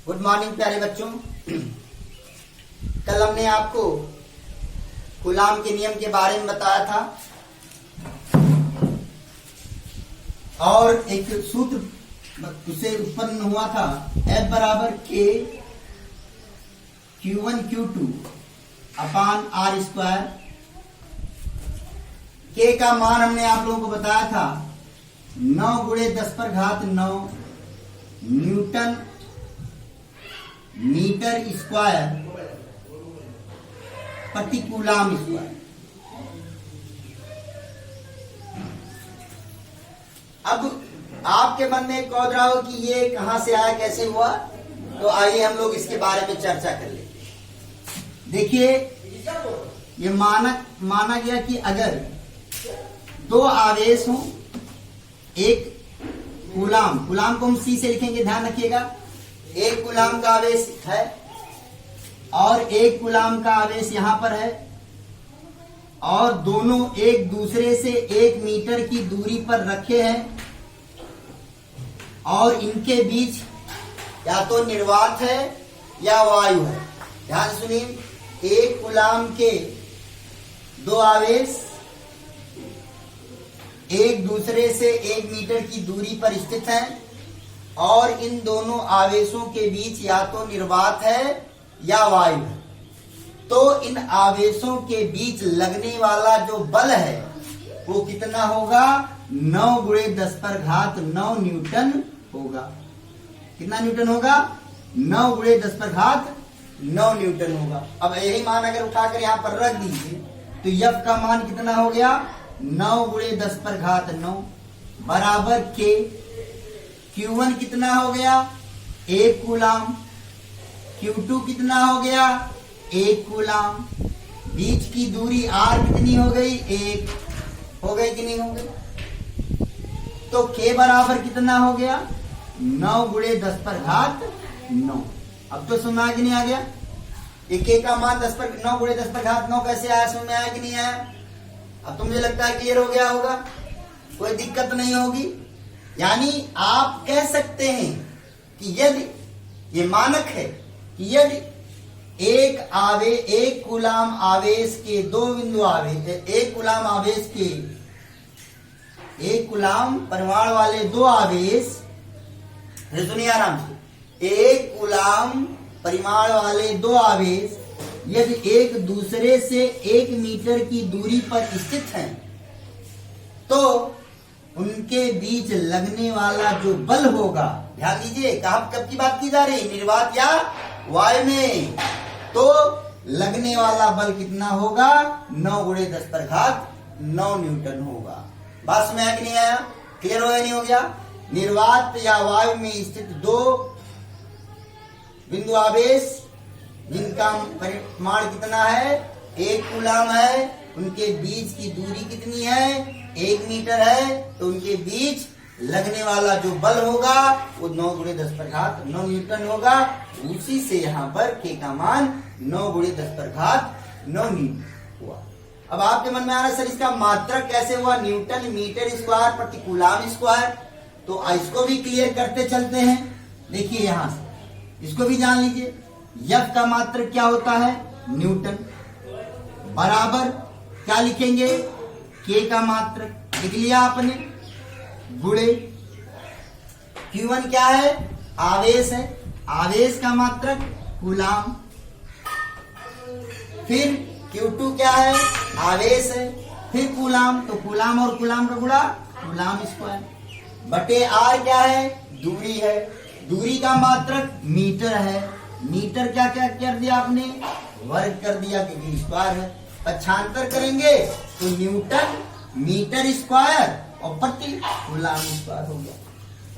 Good morning प्यारे बच्चों। कल हमने आपको कूलाम के नियम के बारे में बताया था और एक सूत्र उसे उत्पन्न हुआ था F बराबर K Q1 Q2 अपान R स्क्वायर। K का मान हमने आप लोगों को बताया था 9 गुणे 10 पर घात 9 न्यूटन मीटर स्क्वायर प्रति कूलाम स्क्वायर। अब आपके मन में कौद रहा हो कि ये कहां से आया, कैसे हुआ, तो आइए हम लोग इसके बारे में चर्चा कर लेते हैं। देखिए, ये माना गया कि अगर दो आवेश हो, एक कूलाम को हम C से लिखेंगे, ध्यान रखिएगा। एक कूलाम का आवेश है और एक कूलाम का आवेश यहां पर है और दोनों एक दूसरे से 1 मीटर की दूरी पर रखे हैं और इनके बीच या तो निर्वात है या वायु है। ध्यान सुनिए, एक कूलाम के दो आवेश एक दूसरे से 1 मीटर की दूरी पर स्थित हैं और इन दोनों आवेशों के बीच या तो निर्वात है या वायु है। तो इन आवेशों के बीच लगने वाला जो बल है वो कितना होगा? 9 गुणे 10 पर घात 9 न्यूटन होगा। कितना न्यूटन होगा? 9 गुणे 10 पर घात 9 न्यूटन होगा। अब यही मान अगर उठाकर यहां पर रख दीजिए तो F का मान कितना हो गया? 9 गुणे 10 पर घात 9 बराबर K। Q1 कितना हो गया? 1 कूलाम। Q2 कितना हो गया? 1 कूलाम। बीच की दूरी R कितनी हो गई? 1 हो गई कि नहीं हो गई? तो K बराबर कितना हो गया? 9 गुणे 10 पर घात 9। अब तो समझ में आया कि नहीं आ गया? K का मान 9 गुणे 10 पर घात 9 कैसे आया? समझ में आया कि नहीं आया? अब तो मुझे लगता है क्लियर हो गया होगा, कोई दिक्कत नहीं होगी। यानी आप कह सकते हैं कि यदि ये मानक है कि यदि एक कूलाम आवेश के दो बिंदु आवेश, एक कूलाम परिमाण वाले दो आवेश, सुनिए आराम से, एक कूलाम परिमाण वाले दो आवेश यदि एक दूसरे से 1 मीटर की दूरी पर स्थित हैं तो उनके बीच लगने वाला जो बल होगा, ध्यान दीजिए, कब की बात की जा रही है? निर्वात या वायु में। तो लगने वाला बल कितना होगा? 9 गुणे 10 पर घात 9 न्यूटन होगा। बात समझ आया कि नहीं आया? क्लियर हो या नहीं हो गया? निर्वात या वायु में स्थित दो बिंदु आवेश जिनका परिमाण कितना है? 1 कूलाम है, उनके बीच की दूरी कितनी है? 1 मीटर है। तो उनके बीच लगने वाला जो बल होगा वो 9 गुणे 10 पर घात 9 न्यूटन होगा। उसी से यहाँ पर K का मान 9 गुणे 10 पर घात 9 न्यूटन हुआ। अब आपके मन में आ रहा है, सर इसका मात्रक कैसे हुआ? न्यूटन मीटर स्क्वायर प्रति कूलाम स्क्वायर। तो इसको भी क्लियर करते चलते हैं। देखिए यहां से इसको भी जान लीजिए। F का मात्रक क्या होता है? न्यूटन बराबर क्या लिखेंगे? K का मात्रक लिख लिया आपने, गुणे Q1 क्या है? आवेश है, आवेश का मात्रक कूलाम। फिर Q2 क्या है? आवेश है, फिर कूलाम, तो कूलाम और कूलाम का गुणा कूलाम स्क्वायर बटे R क्या है? दूरी है, दूरी का मात्रक मीटर है। मीटर क्या क्या कर दिया आपने? वर्ग कर दिया क्योंकि स्क्वायर है। पक्षांतर करेंगे तो न्यूटन मीटर स्क्वायर और प्रति कूलाम स्क्वायर हो गया।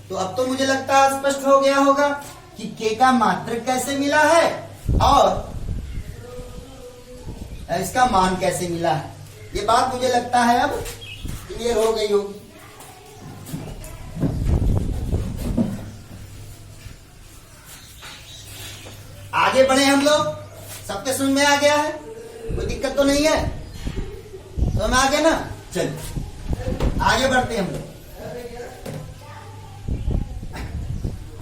तो अब तो मुझे लगता है स्पष्ट हो गया होगा कि K का मात्रक कैसे मिला है और इसका मान कैसे मिला है। ये बात मुझे लगता है अब क्लियर हो गई होगी। आगे बढ़े हम लोग, सबके समझ में आ गया है? कोई दिक्कत तो नहीं है? समझ में आ गया ना? चलिए आगे बढ़ते हैं हम लोग।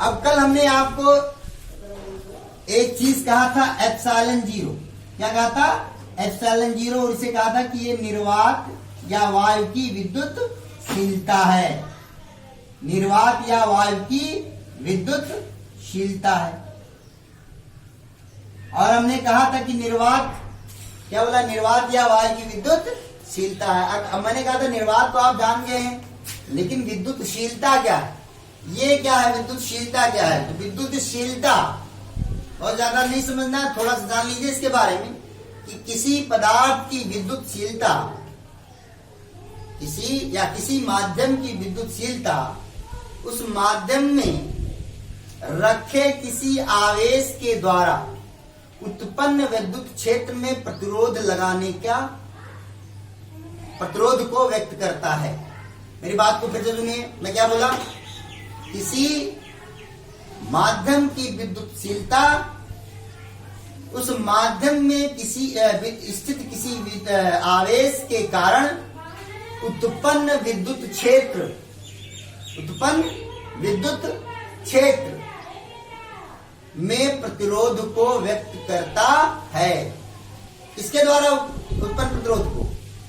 अब कल हमने आपको एक चीज कहा था एप्सिलॉन जीरो, क्या कहा था? एप्सिलॉन जीरो, और इसे कहा था कि ये निर्वात या वायु की विद्युतशीलता है, निर्वात या वायु की विद्युतशीलता है। और हमने कहा था कि निर्वात, क्या बोला? निर्वात या वायु की विद्युतशीलता है। अब मैंने कहा था निर्वात तो आप जान गए हैं, लेकिन विद्युतशीलता क्या है? ये क्या है? विद्युतशीलता क्या है? तो विद्युतशीलता और ज्यादा नहीं समझना है, थोड़ा सा जान लीजिए इसके बारे में कि किसी पदार्थ की विद्युतशीलता, किसी माध्यम की विद्युतशीलता उस माध्यम में रखे किसी आवेश के द्वारा उत्पन्न विद्युत क्षेत्र में प्रतिरोध लगाने का प्रतिरोध को व्यक्त करता है। मेरी बात को फिर से सुनिए, मैं क्या बोला? किसी माध्यम की विद्युतशीलता उस माध्यम में स्थित किसी आवेश के कारण उत्पन्न विद्युत क्षेत्र में प्रतिरोध को व्यक्त करता है। इसके द्वारा उत्पन्न प्रतिरोध को,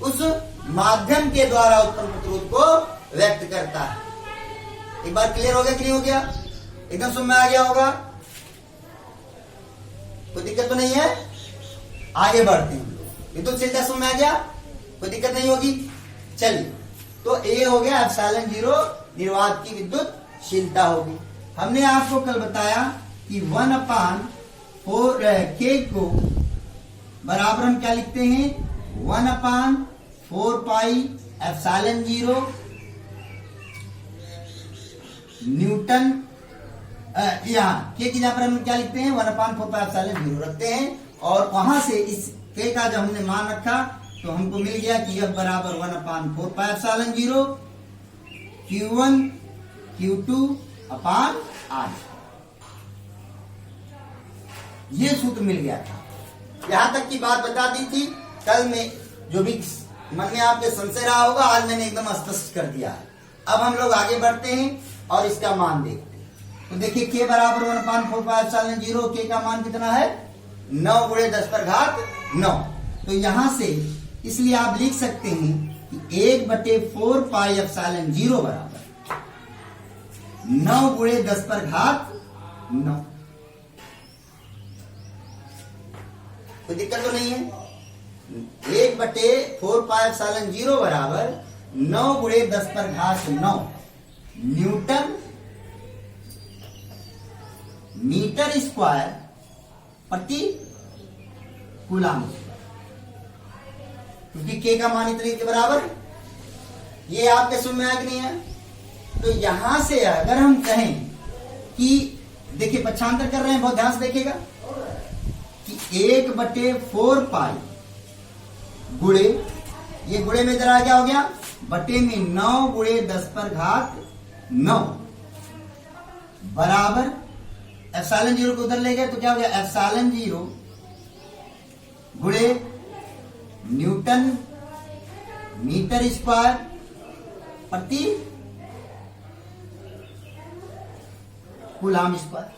उस माध्यम के द्वारा उत्पन्न प्रतिरोध को व्यक्त करता है। एक बार क्लियर हो गया कि नहीं हो गया? एकदम समझ में आ गया होगा? कोई दिक्कत तो नहीं है? आगे बढ़ते हैं। विद्युतशीलता समझ में आ गया? कोई दिक्कत नहीं होगी? चलिए, तो ये हो गया एप्सिलॉन जीरो, निर्वात की विद्युतशीलता होगी। हमने आपको कल बताया कि 1/4 K को बराबर हम क्या लिखते हैं? 1/4 पाई एप्सिलॉन जीरो न्यूटन, यहाँ K की जगह पर हम क्या लिखते हैं? 1/4 पाई एप्सिलॉन जीरो रखते हैं, और वहां से इस K का जब हमने मान रखा तो हमको मिल गया कि F बराबर 1/4 pi epsilon zero Q1 Q2 अपान R। ये सूत्र मिल गया था। यहां तक की बात बता दी थी कल में, जो भी मन में आपके संशय रहा होगा आज मैंने एकदम स्पष्ट कर दिया है। अब हम लोग आगे बढ़ते हैं और इसका मान देखते हैं। तो देखिए K बराबर 1/4 पाई एप्सिलॉन जीरो, K का मान कितना है? 9 × 10⁹9। तो यहां से इसलिए आप लिख सकते हैं कि 1/4 पाई एप्सिलॉन जीरो बराबर 9 × 10⁹9। कोई दिक्कत तो नहीं है? 1/4 पाई एप्सिलॉन जीरो बराबर 9 × 10⁹9 न्यूटन मीटर स्क्वायर प्रति कूलम, क्योंकि K का मान इतने के बराबर। ये आपके समझ में आया कि नहीं है? तो यहां से अगर हम कहें कि देखिए पक्षांतर कर रहे हैं, बहुत ध्यान से देखिएगा कि 1/4 पाई गुणे, ये गुणे में जरा क्या हो गया? बटे में 9 × 10⁹9 बराबर एप्सिलॉन जीरो को उधर ले गए तो क्या हो गया? एप्सिलॉन जीरो गुणे न्यूटन मीटर स्क्वायर प्रति कूलम स्क्वायर।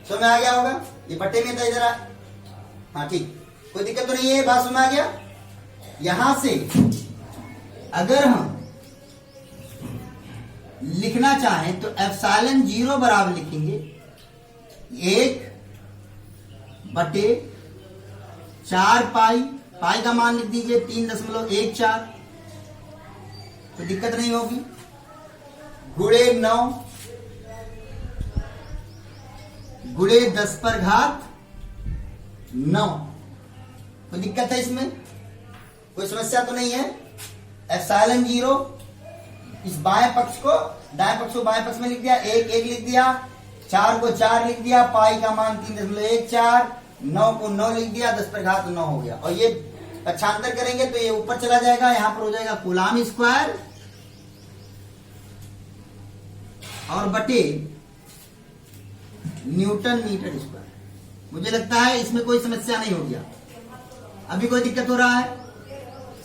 समझ में आ गया होगा? ये बट्टे में था इधर। हाँ ठीक, कोई दिक्कत तो नहीं है? बात समझ में आ गया? यहां से अगर हम लिखना चाहें तो एप्सिलॉन जीरो बराबर लिखेंगे 1/4 पाई, पाई का मान लिख दीजिए 3.14, तो दिक्कत नहीं होगी, गुणे 9 × 10⁹9। कोई दिक्कत है इसमें? कोई समस्या तो नहीं है? एप्सिलॉन जीरो इस बाएं पक्ष को दाएं पक्ष को बाएं पक्ष में लिख दिया, 1 लिख दिया, 4 को 4 लिख दिया, पाई का मान 3.14, 9 को 9 लिख दिया, 10⁹9 हो गया। और ये पक्षांतर करेंगे तो ये ऊपर चला जाएगा, यहां पर हो जाएगा कूलम स्क्वायर और बटे न्यूटन मीटर स्क्वायर। मुझे लगता है इसमें कोई समस्या नहीं होगी। अभी कोई दिक्कत हो रहा है?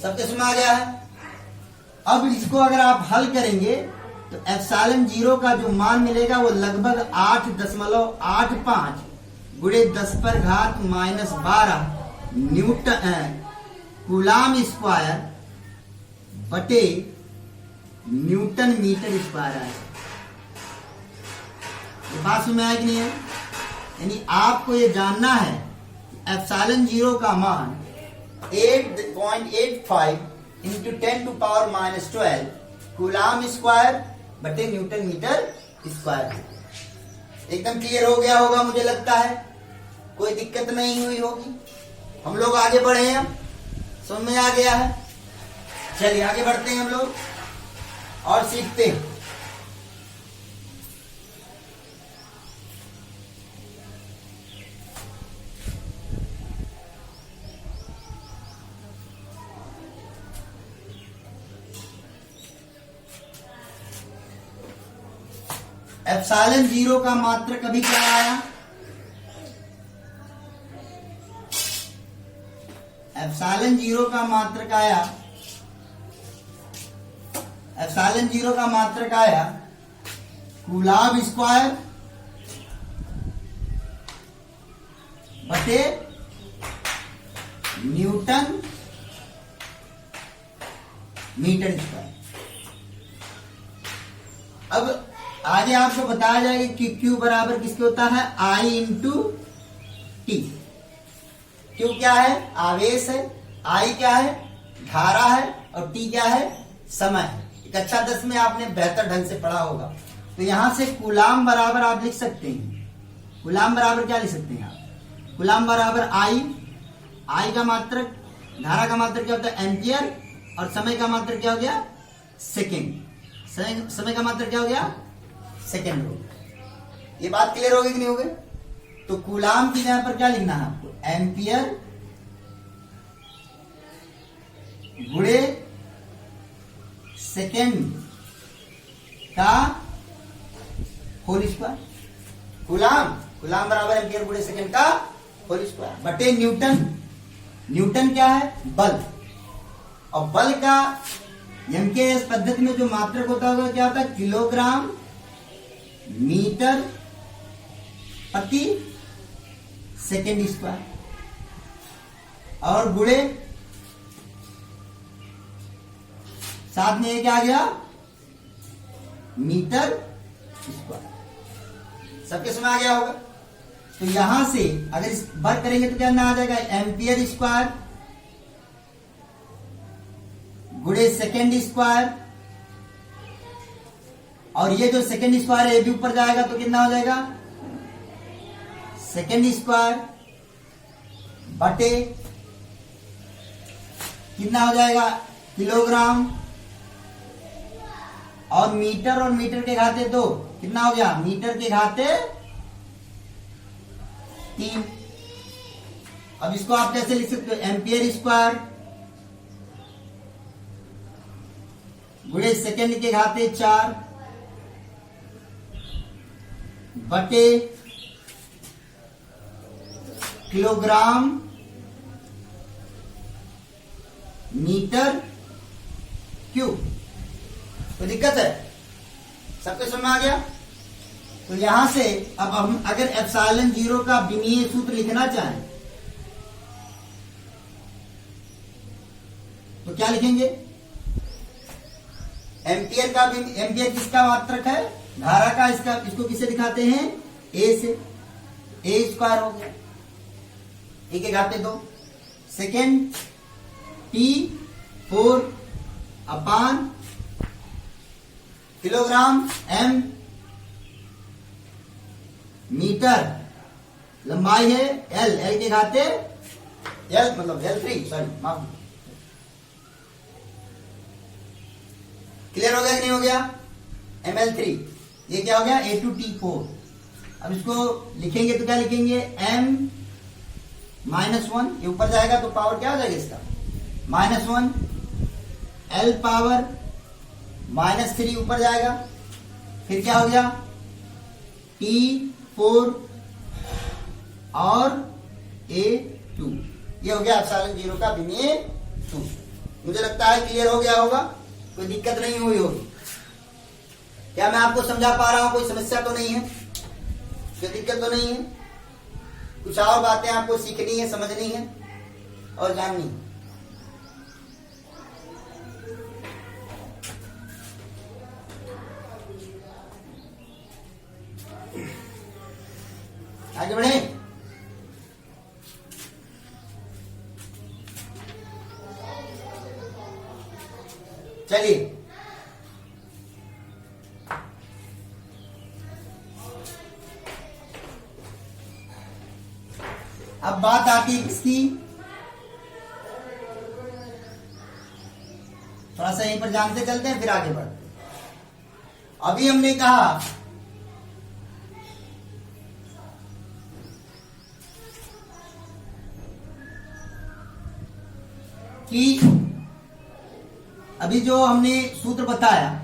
सबके समझ आ गया है? अब इसको अगर आप हल करेंगे तो एप्सिलॉन 0 का जो मान मिलेगा वो लगभग 8.85 गुणे 10 पर घात -12 न्यूटन कूलाम स्क्वायर बटे न्यूटन मीटर स्क्वायर है। ये बात समझ में आया कि नहीं है? यानी आपको ये जानना है एप्सिलॉन 0 का मान 8.85 इंटू 10⁻12 कूलाम स्क्वायर बटे न्यूटन मीटर स्क्वायर। एकदम क्लियर हो गया होगा मुझे लगता है, कोई दिक्कत नहीं हुई होगी। हम लोग आगे बढ़े हैं, समझ में आ गया है। चलिए आगे बढ़ते हैं हम लोग और सीखते हैं। एप्सिलॉन 0 का मात्रक कभी क्या आया? एप्सिलॉन 0 का मात्रक आया, एप्सिलॉन 0 का मात्रक आया कूलाम स्क्वायर बटे न्यूटन मीटर स्क्वायर। अब आगे आपको बताया जाएगा कि Q बराबर किसके होता है? I into T. Q क्या है? आवेश है। I क्या है? धारा है। और T क्या है? समय है। कक्षा 10 में आपने बेहतर ढंग से पढ़ा होगा। तो यहां से कूलाम बराबर आप लिख सकते हैं। कूलाम बराबर क्या लिख सकते हैं आप? कूलाम बराबर I का मात्रक, धारा का मात्रक क्या होता है? एम्पियर। और समय का मात्रक क्या हो गया? सेकेंड। समय का मात्रक क्या हो गया? सेकेंड हो। ये बात क्लियर होगी कि नहीं होगी? तो कूलाम की जगह पर क्या लिखना है आपको? एम्पियर गुणे सेकेंड का होल स्क्वायर। कूलाम बराबर एम्पियर गुणे सेकेंड का होल स्क्वायर बटे न्यूटन। न्यूटन क्या है? बल। और बल का एमकेएस पद्धति में जो मात्रक होता है क्या होता है? किलोग्राम मीटर प्रति सेकेंड स्क्वायर। और गुणे साथ में क्या आ गया? Metre square. सबके समझ आ गया होगा। तो यहां से अगर इस वर्ग करेंगे तो क्या ना आ जाएगा? एम्पियर स्क्वायर गुणे सेकेंड स्क्वायर। और ये जो सेकेंड स्क्वायर है ये भी ऊपर जाएगा तो कितना हो जाएगा? सेकेंड स्क्वायर बटे कितना हो जाएगा? किलोग्राम। और मीटर के घाते 2 कितना हो गया? मीटर के घाते 3। अब इसको आप कैसे लिख सकते हो? एम्पियर स्क्वायर गुणे सेकेंड के घाते 4 बटे किलोग्राम मीटर क्यूब। तो दिक्कत है? सबके समझ में आ गया? तो यहां से अब हम अगर एप्सिलॉन 0 का विमीय सूत्र लिखना चाहें तो क्या लिखेंगे? एम्पियर किसका मात्रक है? धारा का। इसको किससे दिखाते हैं? ए से। ए स्क्वायर हो गया, ए के घाते 2। सेकेंड T4 अपान किलोग्राम M मीटर। लंबाई है L के घाते L मतलब L3, सॉरी माफ। क्लियर हो गया कि नहीं हो गया? ml3। ये क्या हो गया? A2T4। अब इसको लिखेंगे तो क्या लिखेंगे? M-1। ये ऊपर जाएगा तो पावर क्या हो जाएगा इसका? -1। L पावर -3 ऊपर जाएगा। फिर क्या हो गया? T4 और A2। ये हो गया एप्सिलॉन 0 का विमीय सूत्र। मुझे लगता है क्लियर हो गया होगा, कोई दिक्कत नहीं हुई होगी। क्या मैं आपको समझा पा रहा हूं? कोई समस्या तो नहीं है, कोई दिक्कत तो नहीं है? कुछ और बातें आपको सीखनी है, समझनी है और जाननी है? आगे बढ़े। चलिए अब बात आती है किसकी, थोड़ा सा यहीं पर जानते चलते हैं फिर आगे बढ़ते हैं। अभी हमने कहा कि अभी जो हमने सूत्र बताया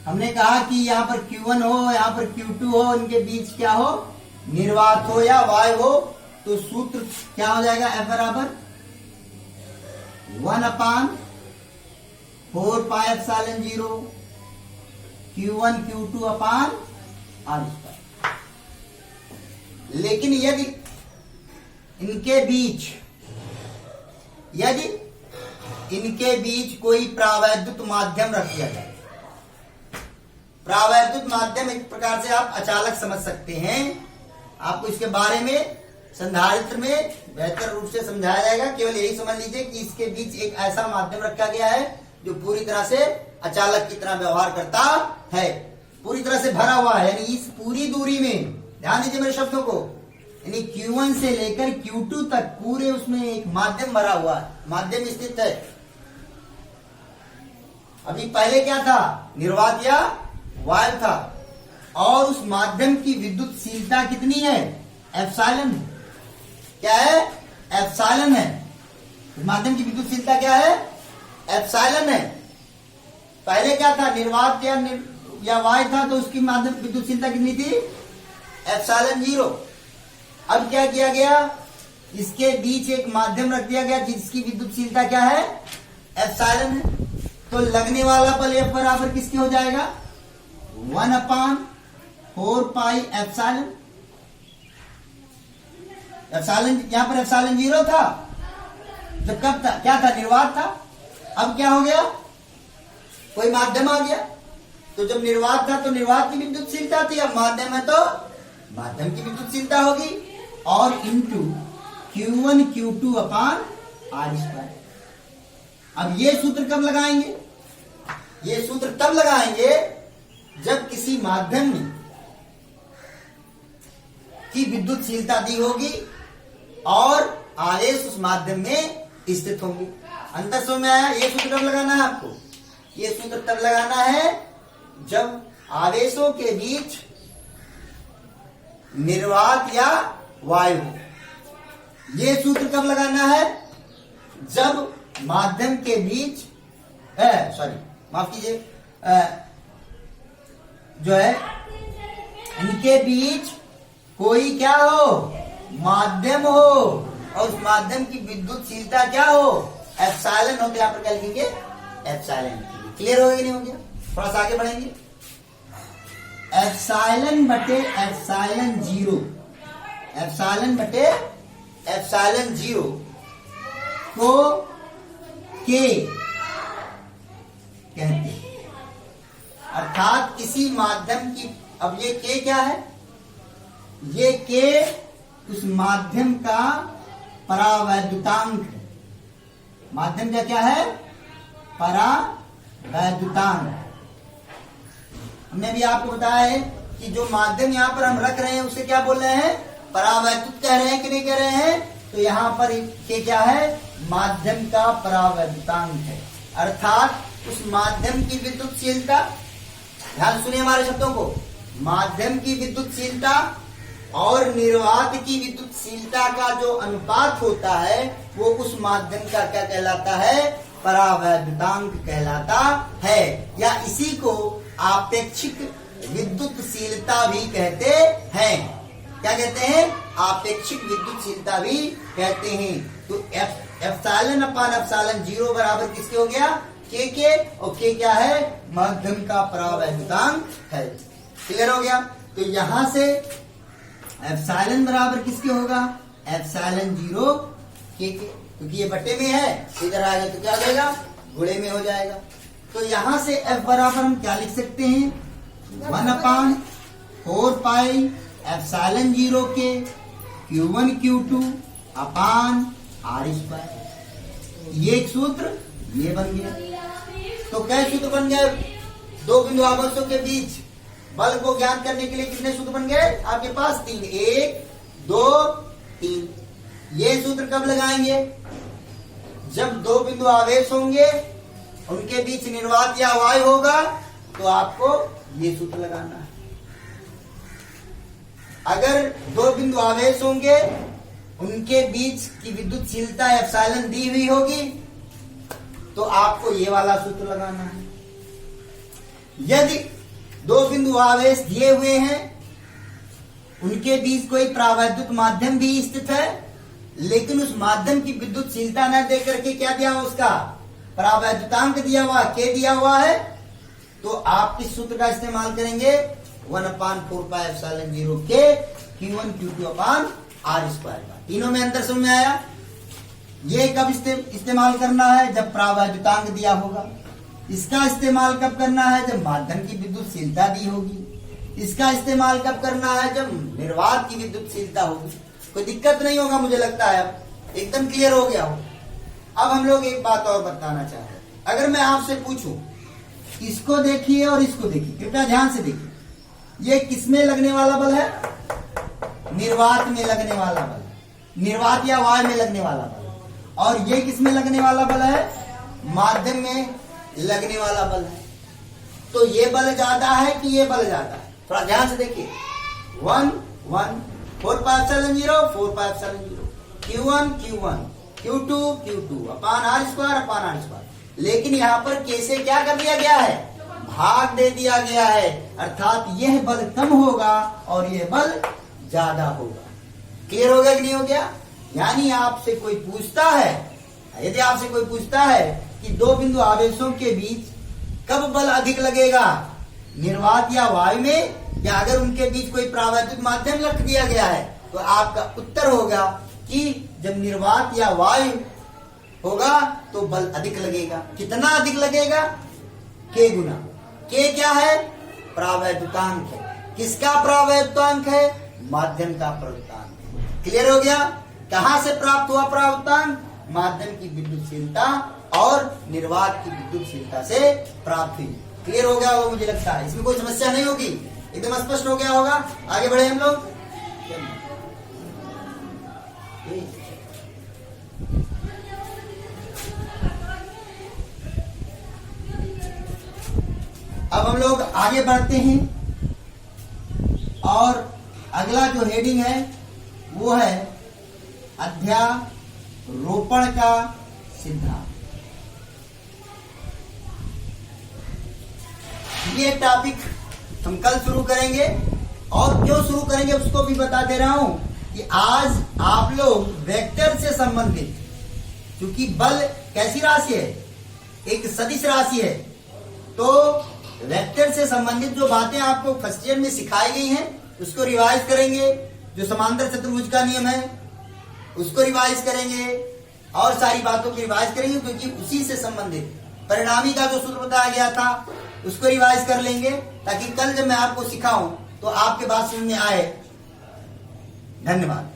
हमने कहा कि यहां पर Q1 हो, यहां पर Q2 हो, इनके बीच क्या हो, निर्वात हो या वाय हो, तो सूत्र क्या हो जाएगा, F बराबर 1/4 पाई एप्सिलॉन 0 Q1 Q2 अपान R स्क्वायर। लेकिन यदि इनके बीच कोई प्रावैद्युत माध्यम रख दिया जाए, प्रावैद्युत माध्यम एक प्रकार से आप अचालक समझ सकते हैं, आपको इसके बारे में संधारित्र में बेहतर रूप से समझाया जाएगा। केवल यही समझ लीजिए कि इसके बीच एक ऐसा माध्यम रखा गया है जो पूरी तरह से अचालक की तरह व्यवहार करता है, पूरी तरह से भरा हुआ है। यानी इस पूरी दूरी में, ध्यान दीजिए मेरे शब्दों को, यानी Q1 से लेकर Q2 तक पूरे उसमें एक माध्यम भरा हुआ है, माध्यम स्थित है। अभी पहले क्या था, निर्वात या वायु था, और उस माध्यम की विद्युतशीलता कितनी है, एप्सिलॉन। क्या है, एप्सिलॉन है। माध्यम की विद्युतशीलता क्या है, एप्सिलॉन है। पहले क्या था, निर्वात या वायु था, तो उसकी माध्यम विद्युतशीलता कितनी थी, एप्सिलॉन 0। अब क्या किया गया, इसके बीच एक माध्यम रख दिया गया जिसकी विद्युतशीलता क्या है, एप्सिलॉन है। तो लगने वाला बल F बराबर किसके हो जाएगा, 1/4 पाई एप्सिलॉन। यहां पर एप्सिलॉन 0 था जब, कब था, क्या था, निर्वात था। अब क्या हो गया, कोई माध्यम आ गया, तो जब निर्वात था तो निर्वात की विद्युतशीलता थी, अब माध्यम है तो माध्यम की विद्युतशीलता होगी, और इंटू Q1 Q2 अपान R स्क्वायर। अब ये सूत्र कब लगाएंगे, ये सूत्र तब लगाएंगे जब किसी माध्यम में की विद्युतशीलता दी होगी और आवेश उस माध्यम में स्थित होंगे। अंतर समझ में आया? ये सूत्र कब लगाना है आपको, ये सूत्र तब लगाना है जब आवेशों के बीच निर्वात या वायु हो। ये सूत्र कब लगाना है, जब माध्यम के बीच माफ कीजिए, जो है इनके बीच कोई क्या हो, माध्यम हो, और उस माध्यम की विद्युतशीलता क्या हो, एप्सिलॉन हो। तो यहां पर क्या लिखेंगे, एप्सिलॉन। क्लियर हो गया नहीं हो गया? थोड़ा सा आगे बढ़ेंगे। एप्सिलॉन बटे एप्सिलॉन 0, एप्सिलॉन बटे एप्सिलॉन 0 को के कहते हैं। अर्थात किसी माध्यम की, अब ये के क्या है, ये के उस माध्यम का परावैद्युतांक है। माध्यम का क्या है, परावैद्युतांक। हमने भी आपको बताया है कि जो माध्यम यहां पर हम रख रहे हैं उसे क्या बोल रहे हैं, परावैद्युत कह रहे हैं कि नहीं कह रहे हैं। तो यहां पर के क्या है, माध्यम का परावैद्युतांक है। अर्थात उस माध्यम की विद्युतशीलता, ध्यान सुनिए हमारे शब्दों को, माध्यम की विद्युतशीलता और निर्वात की विद्युतशीलता का जो अनुपात होता है वो उस माध्यम का क्या कहलाता है, परावैद्युतांक कहलाता है, या इसी को आपेक्षिक विद्युतशीलता भी कहते हैं। क्या कहते हैं, आपेक्षिक विद्युतशीलता भी कहते हैं। तो एप्सिलॉन अपान एप्सिलॉन 0 बराबर किसके हो गया, के, और के क्या है, माध्यम का परावैद्युतांक है। क्लियर हो गया। तो यहां से एप्सिलॉन बराबर किसके होगा, एप्सिलॉन 0 के, क्योंकि ये बट्टे में है, इधर आएगा तो क्या हो जाएगा, गुणे में हो जाएगा। तो यहां से एफ बराबर हम क्या लिख सकते हैं, 1/4 पाई एप्सिलॉन 0 के Q1 Q2 अपान r²। ये एक सूत्र ये बन गया। तो क्या सूत्र बन गए, दो बिंदु आवेशों के बीच बल को ज्ञात करने के लिए कितने सूत्र बन गए आपके पास, 3, 1 2 3। ये सूत्र कब लगाएंगे, जब दो बिंदु आवेश होंगे, उनके बीच निर्वात या वायु होगा, तो आपको ये सूत्र लगाना है। अगर दो बिंदु आवेश होंगे, उनके बीच की विद्युतशीलता एप्सिलॉन दी हुई होगी, तो आपको ये वाला सूत्र लगाना है। यदि दो बिंदु आवेश दिए हुए हैं, उनके बीच कोई प्रावैद्युत माध्यम भी स्थित है, लेकिन उस माध्यम की विद्युतशीलता न दे करके क्या दिया हुआ, उसका परावैद्युतांक दिया हुआ, के दिया हुआ है, तो आप किस सूत्र का इस्तेमाल करेंगे, 1/4 पाई एप्सिलॉन 0 के Q1 Q2 अपान r²। तीनों में अंतर समझ में आया। ये कब इस्तेमाल करना है, जब परावैद्युतांक दिया होगा। इसका इस्तेमाल कब करना है, जब माध्यम की विद्युतशीलता दी होगी। इसका इस्तेमाल कब करना है, जब निर्वात की विद्युतशीलता होगी। कोई दिक्कत नहीं होगा, मुझे लगता है अब एकदम क्लियर हो गया हो। अब हम लोग एक बात और बताना चाहते हैं। अगर मैं आपसे पूछूं, इसको देखिए और इसको देखिए, कृपया ध्यान से देखिए, ये किसमें लगने वाला बल है, निर्वात में लगने वाला बल, निर्वात या वायु में लगने वाला बल। और ये किसमें लगने वाला बल है, माध्यम में लगने वाला बल है। तो ये बल ज्यादा है कि ये बल ज्यादा है, थोड़ा ध्यान से देखिए। 1 1 4 pi epsilon 0 4 pi epsilon 0 Q1 Q1 Q2 Q2 अपान r²। लेकिन यहाँ पर कैसे क्या कर दिया गया है, भाग दे दिया गया है, अर्थात यह बल कम होगा और यह बल ज्यादा होगा। क्लियर हो गया कि नहीं हो गया। यानी आपसे कोई पूछता है, यदि आपसे कोई पूछता है कि दो बिंदु आवेशों के बीच कब बल अधिक लगेगा, निर्वात या वायु में, या अगर उनके बीच कोई परावैद्युत माध्यम रख दिया गया है, तो आपका उत्तर होगा कि जब निर्वात या वायु होगा तो बल अधिक लगेगा। कितना अधिक लगेगा, के गुना। के क्या है, परावैद्युतांक है। किसका परावैद्युतांक है, माध्यम का परावैद्युतांक। क्लियर हो गया। कहां से प्राप्त हुआ परावैद्युतांक, माध्यम की विद्युतशीलता और निर्वात की विद्युतशीलता से प्राप्त हुई। क्लियर हो गया वो, मुझे लगता है इसमें कोई समस्या नहीं होगी, एकदम स्पष्ट हो गया होगा। आगे बढ़े हम लोग। अब हम लोग आगे बढ़ते हैं और अगला जो हेडिंग है वो है अध्यारोपण का सिद्धांत। ये टॉपिक हम कल शुरू करेंगे, और क्यों शुरू करेंगे उसको भी बता दे रहा हूं कि आज आप लोग वेक्टर से संबंधित, क्योंकि बल कैसी राशि है, एक सदिश राशि है, तो वेक्टर से संबंधित जो बातें आपको फर्स्ट ईयर में सिखाई गई हैं उसको रिवाइज करेंगे। जो समांतर चतुर्भुज का नियम है उसको रिवाइज करेंगे, और सारी बातों को रिवाइज करेंगे, क्योंकि उसी से संबंधित परिणामी का जो सूत्र बताया गया था उसको रिवाइज कर लेंगे, ताकि कल जब मैं आपको सिखाऊं तो आपके बात समझ में आए। धन्यवाद।